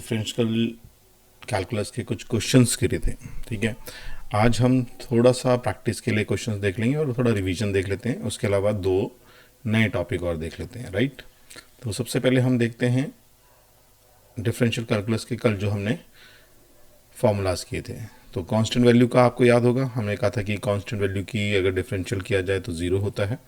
Differential calculus के कुछ questions गिरे थे। ठीक है, आज हम थोड़ा सा प्रैक्टिस के लिए क्वेश्चंस देख लेंगे और थोड़ा रिवीजन देख लेते हैं। उसके अलावा दो नए टॉपिक और देख लेते हैं। राइट, तो सबसे पहले हम देखते हैं डिफरेंशियल कैलकुलस के कल जो हमने फॉर्मूलाज किए थे। तो कांस्टेंट वैल्यू का आपको याद होगा, हमने कहा था कि कांस्टेंट वैल्यू की अगर डिफरेंशियल किया जाए तो ज़ीरो होता है।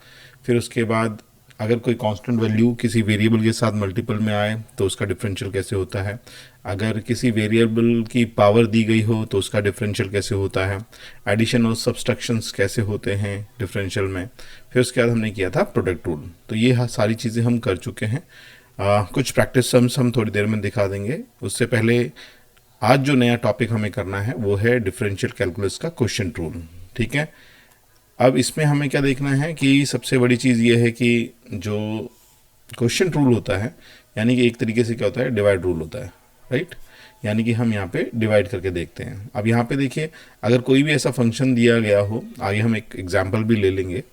फिर उसके बाद अगर कोई कांस्टेंट वैल्यू किसी वेरिएबल के साथ मल्टीपल में आए तो उसका डिफरेंशियल कैसे होता है। अगर किसी वेरिएबल की पावर दी गई हो तो उसका डिफरेंशियल कैसे होता है। एडिशन और सब्सट्रैक्शंस कैसे होते हैं डिफरेंशियल में। फिर उसके बाद हमने किया था प्रोडक्ट रूल। तो ये सारी चीज़ें हम कर चुके हैं। कुछ प्रैक्टिस सम्स हम थोड़ी देर में दिखा देंगे। उससे पहले आज जो नया टॉपिक हमें करना है वो है डिफरेंशियल कैलकुलस का क्वोशिएंट रूल। ठीक है, अब इसमें हमें क्या देखना है कि सबसे बड़ी चीज़ ये है कि जो क्वोशिएंट रूल होता है, यानी कि एक तरीके से क्या होता है, डिवाइड रूल होता है। राइट, यानी कि हम यहाँ पे डिवाइड करके देखते हैं। अब यहाँ पे देखिए, अगर कोई भी ऐसा फंक्शन दिया गया हो, आगे हम एक एग्जाम्पल भी ले लेंगे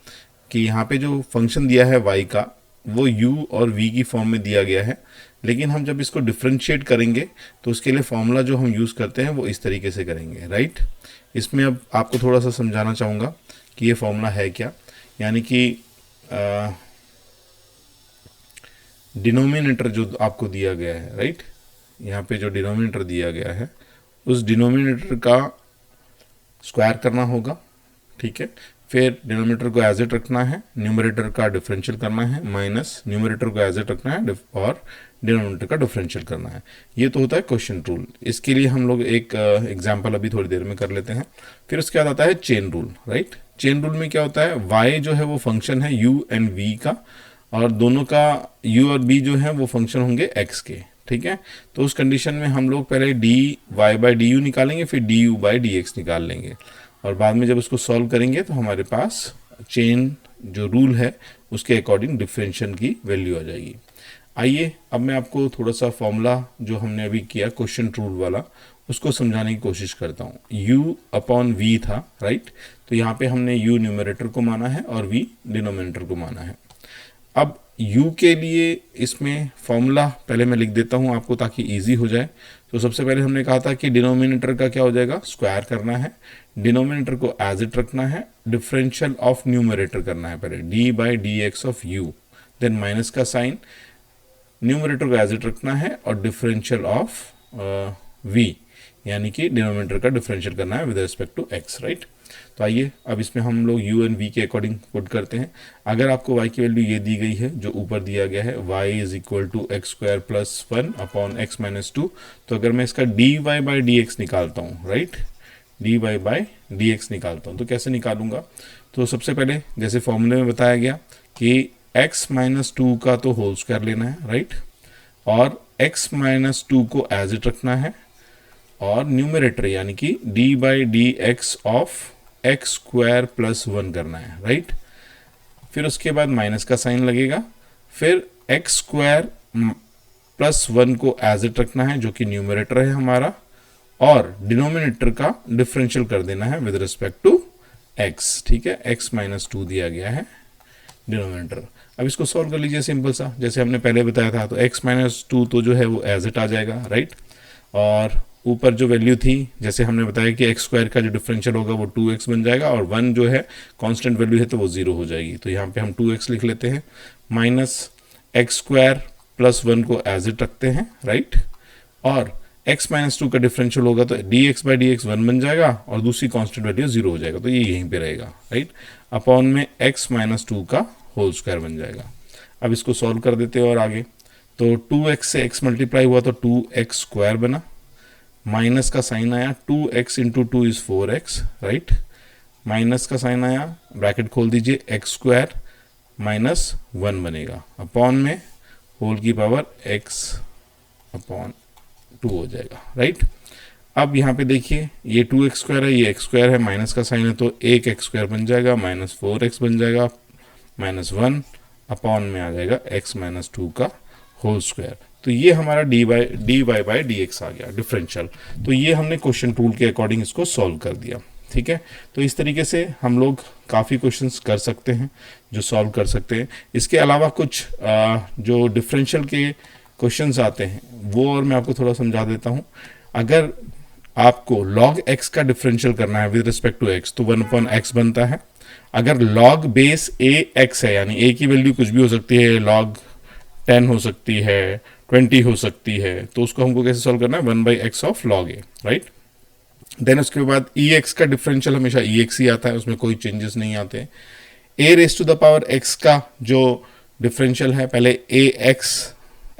कि यहाँ पे जो फंक्शन दिया है y का, वो u और v की फॉर्म में दिया गया है। लेकिन हम जब इसको डिफ्रेंशिएट करेंगे तो उसके लिए फॉर्मूला जो हम यूज़ करते हैं वो इस तरीके से करेंगे। राइट, इसमें अब आपको थोड़ा सा समझाना चाहूँगा कि ये फॉर्मूला है क्या। यानी कि डिनोमिनेटर जो आपको दिया गया है, राइट, यहाँ पे जो डिनोमिनेटर दिया गया है उस डिनोमिनेटर का स्क्वायर करना होगा। ठीक है, फिर डिनोमिनेटर को एज इट रखना है, न्यूमरेटर का डिफरेंशियल करना है, माइनस न्यूमरेटर को एज इट रखना है और डिनोमिनेटर का डिफरेंशियल करना है। ये तो होता है क्वोशिएंट रूल। इसके लिए हम लोग एक एग्जांपल अभी थोड़ी देर में कर लेते हैं। फिर उसके बाद आता है chain rule. Right, chain rule में क्या होता है, y जो है वो फंक्शन है u एंड v का, और दोनों का u और b जो है वो फंक्शन होंगे x के। ठीक है, तो उस कंडीशन में हम लोग पहले dy/du निकालेंगे, फिर du/dx निकाल लेंगे, और बाद में जब उसको सॉल्व करेंगे तो हमारे पास चेन जो रूल है उसके अकॉर्डिंग डिफरेंशियल की वैल्यू आ जाएगी। आइए अब मैं आपको थोड़ा सा फॉर्मूला जो हमने अभी किया क्वोशिएंट रूल वाला उसको समझाने की कोशिश करता हूँ। u/v था। राइट, तो यहाँ पे हमने u न्यूमरेटर को माना है और v डिनोमिनेटर को माना है। अब u के लिए इसमें फॉर्मूला पहले मैं लिख देता हूँ आपको ताकि इजी हो जाए। तो सबसे पहले हमने कहा था कि डिनोमिनेटर का क्या हो जाएगा, स्क्वायर करना है, डिनोमिनेटर को एज इट रखना है, डिफरेंशियल ऑफ न्यूमरेटर करना है पहले d/dx of u, then minus का साइन, न्यूमरेटर को एज इट रखना है और डिफरेंशियल ऑफ v, यानी कि डिनोमिनेटर का डिफरेंशियल करना है with respect to x। Right, तो आइए अब इसमें हम लोग u एंड v के अकॉर्डिंग पुट करते हैं। अगर आपको y की वैल्यू ये दी गई है जो ऊपर दिया गया है, y is equal to ex square plus 1 upon x minus 2, तो अगर मैं इसका dy/dx निकालता हूँ, राइट, dy/dx निकालता हूँ तो कैसे निकालूंगा। तो सबसे पहले जैसे फॉर्मूले में बताया गया कि x माइनस 2 का तो होल स्क्वायर लेना है, राइट, और x माइनस 2 को एज इट रखना है, और न्यूमरेटर यानी कि d/dx of x square plus 1 करना है। राइट, फिर उसके बाद माइनस का साइन लगेगा, फिर एक्स स्क्वायर प्लस 1 को एज इट रखना है जो कि न्यूमरेटर है हमारा, और डिनोमिनेटर का डिफरेंशियल कर देना है विद रिस्पेक्ट टू x। ठीक है, x माइनस 2 दिया गया है डिनोमिनेटर। अब इसको सॉल्व कर लीजिए सिंपल सा, जैसे हमने पहले बताया था। तो x माइनस 2 तो जो है वो एज इट आ जाएगा, राइट, और ऊपर जो वैल्यू थी जैसे हमने बताया कि एक्स स्क्वायर का जो डिफरेंशियल होगा वो 2x बन जाएगा, और 1 जो है कांस्टेंट वैल्यू है तो वो 0 हो जाएगी। तो यहाँ पे हम 2x लिख लेते हैं, माइनस एक्स स्क्वायर प्लस 1 को एज इट रखते हैं, राइट, और x माइनस 2 का डिफरेंशियल होगा तो dx/dx 1 बन जाएगा और दूसरी कांस्टेंट वैल्यू 0 हो जाएगा, तो ये यहीं पे रहेगा, राइट, अपॉन में x माइनस 2 का होल स्क्वायर बन जाएगा। अब इसको सॉल्व कर देते हैं और आगे, तो 2x से x मल्टीप्लाई हुआ तो 2x स्क्वायर बना, माइनस का साइन आया, 2x into 2 is 4x, right, minus का साइन आया, ब्रैकेट खोल दीजिए, x स्क्वायर माइनस 1 बनेगा, अपॉन में होल की पावर x अपॉन 2 हो जाएगा। राइट, अब यहाँ पे देखिए ये 2x स्क्वायर है, ये x स्क्वायर है, माइनस का साइन है तो एक x स्क्वायर बन जाएगा, माइनस 4x बन जाएगा, माइनस 1 अपॉन में आ जाएगा x माइनस 2 का होल स्क्वायर। तो ये हमारा dy/dx आ गया डिफरेंशियल। तो ये हमने क्वोशिएंट रूल के अकॉर्डिंग इसको सॉल्व कर दिया। ठीक है, तो इस तरीके से हम लोग काफ़ी क्वेश्चंस कर सकते हैं जो सॉल्व कर सकते हैं। इसके अलावा कुछ जो डिफरेंशियल के क्वेश्चंस आते हैं वो और मैं आपको थोड़ा समझा देता हूँ। अगर आपको log x का डिफरेंशियल करना है विद रिस्पेक्ट टू x तो 1/x बनता है। अगर log बेस a x है, यानी a की वैल्यू कुछ भी हो सकती है, log 10 हो सकती है, 20 हो सकती है, तो उसको हमको कैसे सॉल्व करना है, 1/x of log a, right. Then उसके बाद ex का डिफरेंशियल हमेशा ex ही आता है, उसमें कोई चेंजेस नहीं आते। a raise to the power x का जो डिफरेंशियल है, पहले ax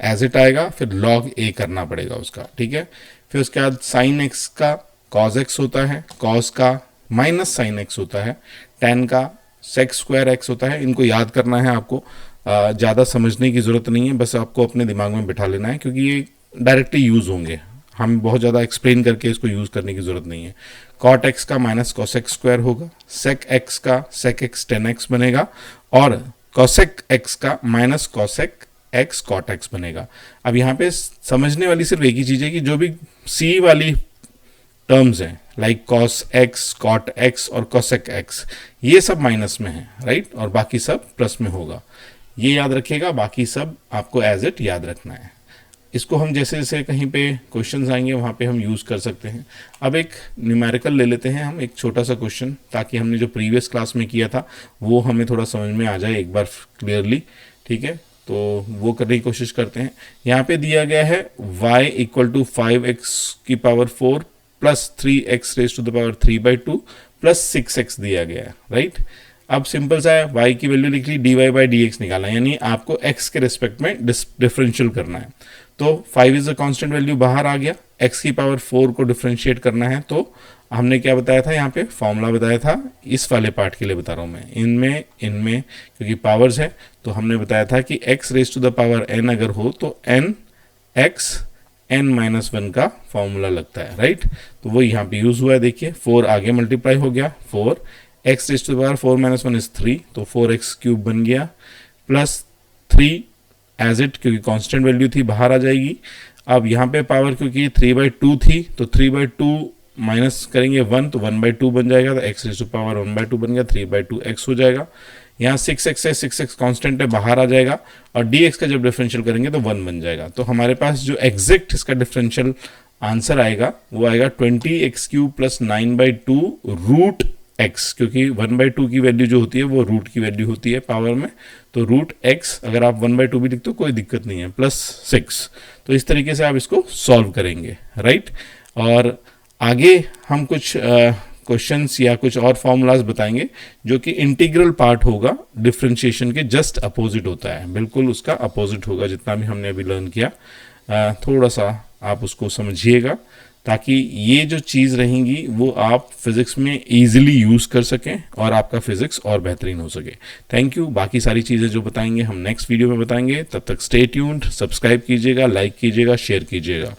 एज इट आएगा, फिर log a करना पड़ेगा उसका, ठीक है। फिर उसके बाद साइन x का cos x होता है, cos का माइनस साइन x होता है, tan का sec स्क्वायर x होता है। इनको याद करना है आपको, ज़्यादा समझने की ज़रूरत नहीं है, बस आपको अपने दिमाग में बिठा लेना है, क्योंकि ये डायरेक्टली यूज़ होंगे, हम बहुत ज़्यादा एक्सप्लेन करके इसको यूज़ करने की ज़रूरत नहीं है। cot x का माइनस cos x स्क्वायर होगा, sec x का sec x tan x बनेगा, और cosec x का minus cosec x cot x बनेगा। अब यहाँ पे समझने वाली सिर्फ एक ही चीज़ है कि जो भी c वाली टर्म्स हैं like cos x, cot x और cosec x, ये सब माइनस में है, राइट, और बाकी सब प्लस में होगा। ये याद रखिएगा, बाकी सब आपको एज इट याद रखना है। इसको हम जैसे जैसे कहीं पे क्वेश्चंस आएंगे वहाँ पे हम यूज़ कर सकते हैं। अब एक न्यूमेरिकल ले लेते हैं हम, एक छोटा सा क्वेश्चन, ताकि हमने जो प्रीवियस क्लास में किया था वो हमें थोड़ा समझ में आ जाए एक बार क्लियरली, ठीक है। तो वो करने की कोशिश करते हैं। यहाँ पे दिया गया है y इक्वल टू 5x की power 4 plus 3x raise to the power 3/2 plus 6x दिया गया है, राइट। अब सिंपल सा है, y की वैल्यू लिख ली, dy/dx निकालना है, यानी आपको x के रिस्पेक्ट में डिफरेंशियल करना है। तो 5 इज अ कांस्टेंट वैल्यू बाहर आ गया, x की पावर 4 को डिफरेंशिएट करना है, तो हमने क्या बताया था, यहाँ पे फॉर्मूला बताया था, इस वाले पार्ट के लिए बता रहा हूँ मैं, इनमें क्योंकि पावर्स है तो हमने बताया था कि x raise to the power n अगर हो तो n x n-1 का फॉर्मूला लगता है, राइट। तो वो यहाँ पे यूज हुआ है, देखिए 4 आगे मल्टीप्लाई हो गया, 4 x raise to the power 4 - 1 is 3, तो 4x क्यूब बन गया, प्लस 3 एज इट, क्योंकि कांस्टेंट वैल्यू थी बाहर आ जाएगी। अब यहाँ पे पावर क्योंकि 3/2 थी तो 3/2 माइनस करेंगे 1 तो 1/2 बन जाएगा, तो x रेज टू पावर 1/2 बन गया, 3/2x हो जाएगा। यहाँ 6x है, 6x कांस्टेंट है, बाहर आ जाएगा, और dx का जब डिफरेंशियल करेंगे तो 1 बन जाएगा। तो हमारे पास जो एग्जैक्ट इसका डिफरेंशियल आंसर आएगा वो आएगा 20x³ + 9/2 रूट x, क्योंकि 1/2 की वैल्यू जो होती है वो रूट की वैल्यू होती है पावर में, तो रूट x अगर आप 1/2 भी लिखते हो कोई दिक्कत नहीं है, प्लस 6। तो इस तरीके से आप इसको सॉल्व करेंगे, राइट। और आगे हम कुछ क्वेश्चंस या कुछ और फॉर्मूलाज बताएंगे जो कि इंटीग्रल पार्ट होगा, डिफरेंशिएशन के जस्ट अपोजिट होता है, बिल्कुल उसका अपोजिट होगा जितना भी हमने अभी लर्न किया। थोड़ा सा आप उसको समझिएगा ताकि ये जो चीज़ रहेंगी वो आप फिजिक्स में इजीली यूज़ कर सकें और आपका फिजिक्स और बेहतरीन हो सके। Thank you. बाकी सारी चीज़ें जो बताएंगे हम नेक्स्ट वीडियो में बताएंगे, तब तक स्टे ट्यून्ड, सब्सक्राइब कीजिएगा, लाइक कीजिएगा, शेयर कीजिएगा।